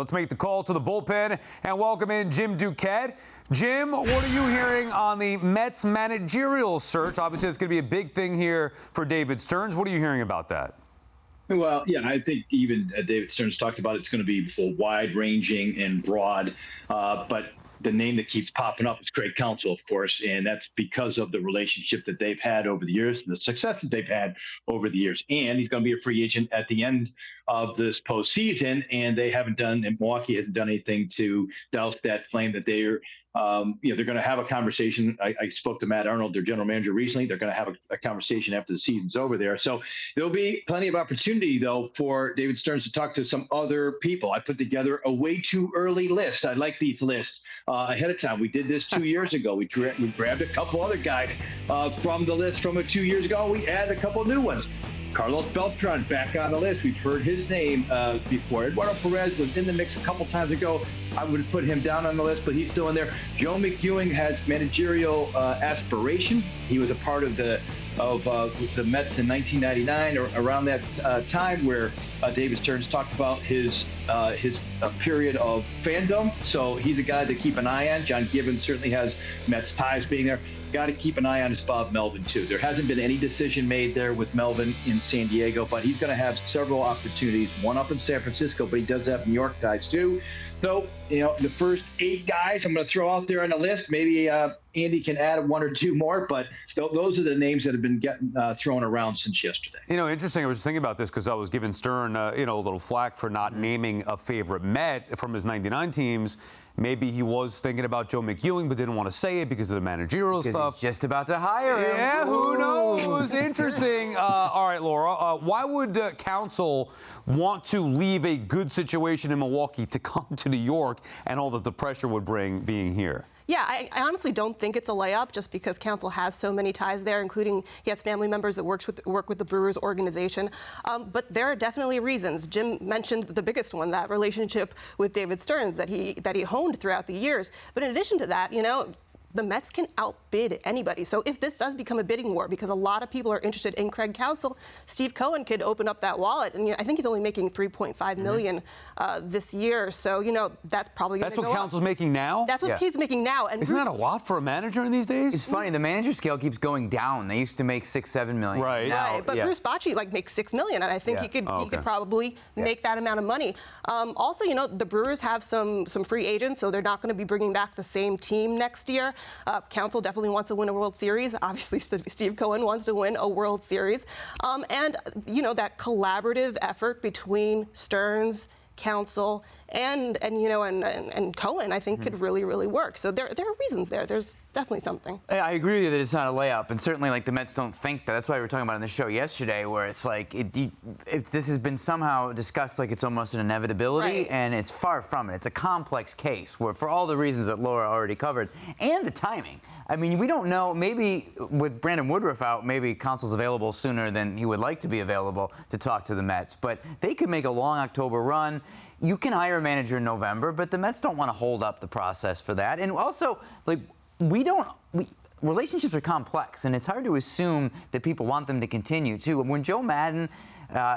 Let's make the call to the bullpen and welcome in Jim Duquette. Jim, what are you hearing on the Mets managerial search? Obviously, it's going to be a big thing here for David Stearns. What are you hearing about that? Well, yeah, I think even David Stearns talked about it's going to be wide-ranging and broad, but the name that keeps popping up is Craig Counsell, of course, and that's because of the relationship that they've had over the years and the success that they've had over the years. And he's going to be a free agent at the end of this postseason, and Milwaukee hasn't done anything to douse that flame that they're going to have a conversation. I spoke to Matt Arnold, their general manager, recently. They're going to have a conversation after the season's over there. So there'll be plenty of opportunity, though, for David Stearns to talk to some other people. I put together a way too early list. I like these lists ahead of time. We did this 2 years ago. We grabbed a couple other guys from the list from 2 years ago. We added a couple new ones. Carlos Beltran back on the list. We've heard his name before. Eduardo Perez was in the mix a couple times ago. I would put him down on the list, but he's still in there. Joe McEwing has managerial aspirations. He was a part of the Mets in 1999, or around that time, where David Stearns talked about his period of fandom. So he's a guy to keep an eye on. John Gibbons certainly has Mets ties being there. Got to keep an eye on his Bob Melvin, too. There hasn't been any decision made there with Melvin in San Diego, but he's going to have several opportunities, one up in San Francisco, but he does have New York ties, too. So, the first 8 guys I'm going to throw out there on the list. Maybe Andy can add 1 or 2 more, but those are the names that have been getting thrown around since yesterday. Interesting. I was just thinking about this because I was giving Stern, a little flack for not naming a favorite Met from his 99 teams. Maybe he was thinking about Joe McEwing, but didn't want to say it because of the managerial stuff. He's just about to hire him. Yeah, who knows? Interesting. All right, Laura, why would Counsell want to leave a good situation in Milwaukee to come to New York and all that the pressure would bring being here? Yeah, I honestly don't think it's a layup just because Counsell has so many ties there, including he has family members that work with the Brewers organization. But there are definitely reasons. Jim mentioned the biggest one, that relationship with David Stearns that he honed throughout the years. But in addition to that, the Mets can outbid anybody. So if this does become a bidding war, because a lot of people are interested in Craig Counsell, Steve Cohen could open up that wallet. And I think he's only making $3.5 million this year. So, that's probably going to go up. That's what Counsell's making now? That's what he's making now. And isn't that a lot for a manager in these days? It's funny. The manager scale keeps going down. They used to make $6-7 million. Right. Right. But Bruce Bochy makes $6 million, and I think he could probably make that amount of money. Also, the Brewers have some free agents, so they're not going to be bringing back the same team next year. Counsell definitely wants to win a World Series. Obviously, Steve Cohen wants to win a World Series. And that collaborative effort between Stearns, Counsell, and Cohen, I think, could really, really work. So there are reasons there. There's definitely something. I agree with you that it's not a layup, and certainly the Mets don't think that. That's why we were talking about on the show yesterday, where it's if this has been somehow discussed like it's almost an inevitability, and it's far from it. It's a complex case where, for all the reasons that Laura already covered, and the timing. I mean, we don't know. Maybe with Brandon Woodruff out, maybe Counsell's available sooner than he would like to be available to talk to the Mets. But they could make a long October run. You can hire a manager in November, but the Mets don't want to hold up the process for that. And also, relationships are complex, and it's hard to assume that people want them to continue, too. When Joe Maddon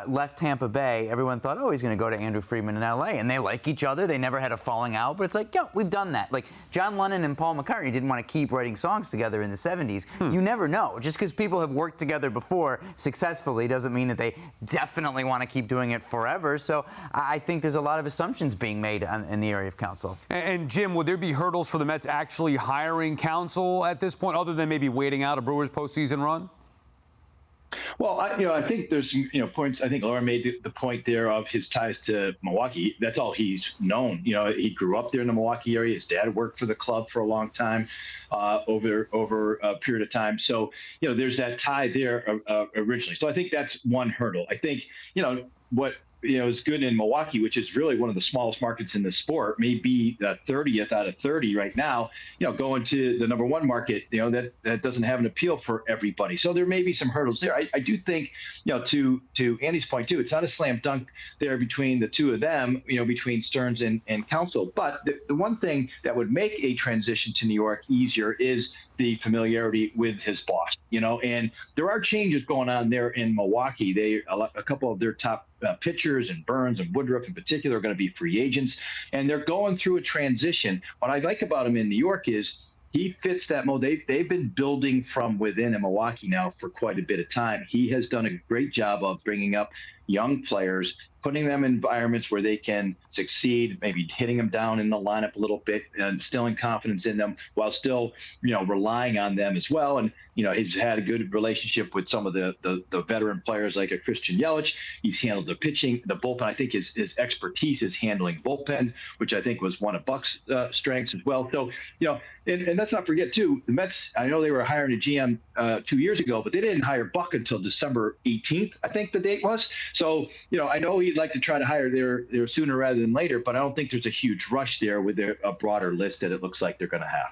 left Tampa Bay, everyone thought, he's going to go to Andrew Friedman in L.A., and they like each other. They never had a falling out, but it's we've done that. John Lennon and Paul McCartney didn't want to keep writing songs together in the 70s. You never know. Just because people have worked together before successfully doesn't mean that they definitely want to keep doing it forever. So I think there's a lot of assumptions being made in the area of Counsell. And Jim, would there be hurdles for the Mets actually hiring Counsell at this point, other than maybe waiting out a Brewers postseason run? Well, I think there's some, points. I think Laura made the point there of his ties to Milwaukee. That's all he's known. He grew up there in the Milwaukee area. His dad worked for the club for a long time, over a period of time. So, there's that tie there originally. So I think that's one hurdle. I think, what is good in Milwaukee, which is really one of the smallest markets in the sport, may be the 30th out of 30 right now. Going to the number 1 market, that doesn't have an appeal for everybody. So there may be some hurdles there. I do think, to Andy's point too, it's not a slam dunk there between the two of them, between Stearns and Counsell. But the one thing that would make a transition to New York easier is the familiarity with his boss, and there are changes going on there in Milwaukee. A couple of their top pitchers, and Burns and Woodruff in particular, are going to be free agents, and they're going through a transition. What I like about him in New York is he fits that mold. They've been building from within in Milwaukee now for quite a bit of time. He has done a great job of bringing up young players, putting them in environments where they can succeed, maybe hitting them down in the lineup a little bit, and instilling confidence in them while still, relying on them as well. And, he's had a good relationship with some of the veteran players like a Christian Yelich. He's handled the pitching, the bullpen. I think his expertise is handling bullpens, which I think was one of Buck's strengths as well. So, and let's not forget, too, the Mets, I know they were hiring a GM 2 years ago, but they didn't hire Buck until December 18th, I think the date was. So, I know he'd like to try to hire there sooner rather than later, but I don't think there's a huge rush there with a broader list that it looks like they're going to have.